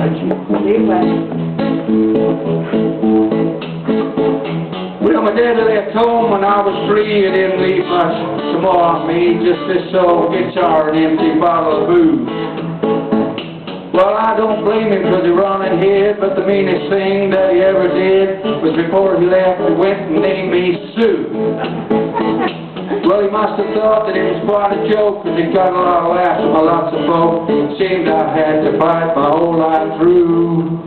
Well, my daddy left home when I was 3. He didn't leave much more on me, just this old guitar and empty bottle of booze. Well, I don't blame him because he run ahead, but the meanest thing that he ever did was before he left, he went and named me Sue. Well, he must have thought that it was quite a joke, because he got a lot of laughs from lots of folk. It seemed I've had to fight my whole life through.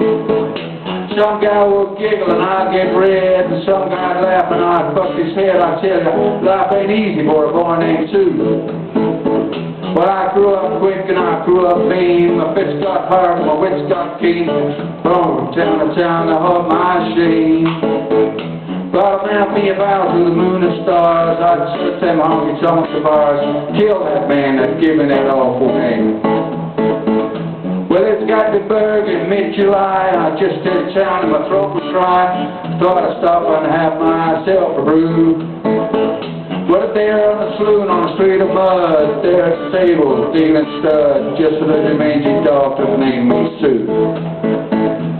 Some guy would giggle and I'd get red, and some guy'd laugh and I'd fuck his head. I tell you, life ain't easy for a boy named Sue. Well, I grew up quick and I grew up mean. My fits got hard, my wits got keen. From town to town to hug my shame. But mount me about to the moon and stars. I'd sit them honky tonks of bars, kill that man that's given that awful name. Well, it's got to Berg in mid-July. I just hit town and my throat was dry. Thought I'd stop and have myself a brew. Well, there on the saloon on the street of mud, there at the table, dealing stud, just a little mangy dog that named me Sue.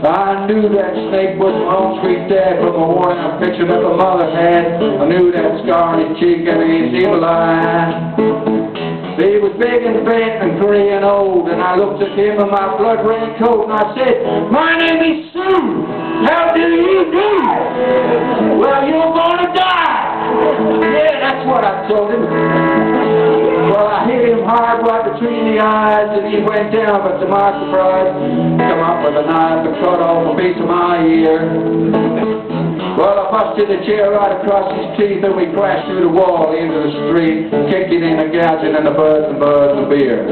I knew that snake was my own sweet dad from a worn-out picture that my mother had. I knew that scar on his cheek and his evil eye. He was big and bent and gray and old, and I looked at him in my blood-red coat and I said, "My name is Sue. How do you do?" "Well, you're gonna die." Yeah, that's what I told him. Well, I hit him hard right between the eyes, and he went down, but to my surprise, come up with a knife and cut off a piece of my ear. Well, I busted the chair right across his teeth, and we crashed through the wall into the street, kicking in and gouging in the buzz of beer.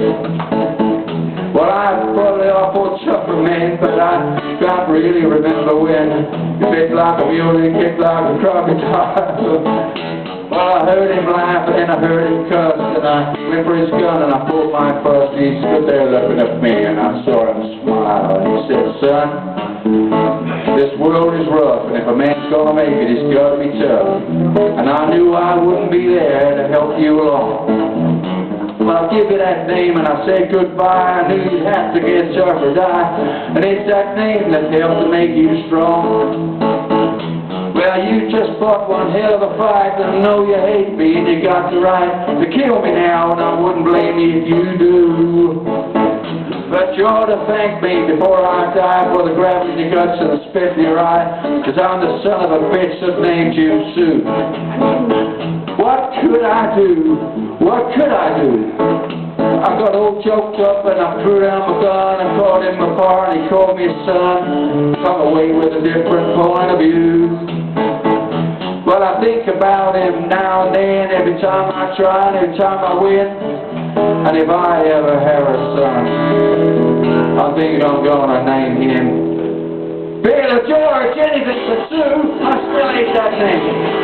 Well, I was probably awful chuffer, man, but I can't really remember when. You bit like a mule and kicked like a crocodile. Well, I heard him laugh and then I heard him cuss, and I went for his gun and I pulled my first, and he stood there looking at me, and I saw him smile, and he said, "Son, this world is rough, and if a man's gonna make it, he's gotta be tough." And I knew I wouldn't be there to help you along. Well, I'll give you that name, and I said goodbye. I knew you'd have to get tough or die, and it's that name that helped to make you strong. Well, you just fought one hell of a fight, and I know you hate me, and you got the right to kill me now, and I wouldn't blame you if you do. But you ought to thank me before I die for the gravel in your guts and the spit in your eye, 'cause I'm the son of a bitch that named you Sue. What could I do? What could I do? I got all choked up and I threw down my gun and called him apart, and he called me a son. Come away with a different point of view. Well, I think about him now and then, every time I try and every time I win. And if I ever have a son, I think I'm gonna name him Bill or George, anything but Sue. I still hate that name.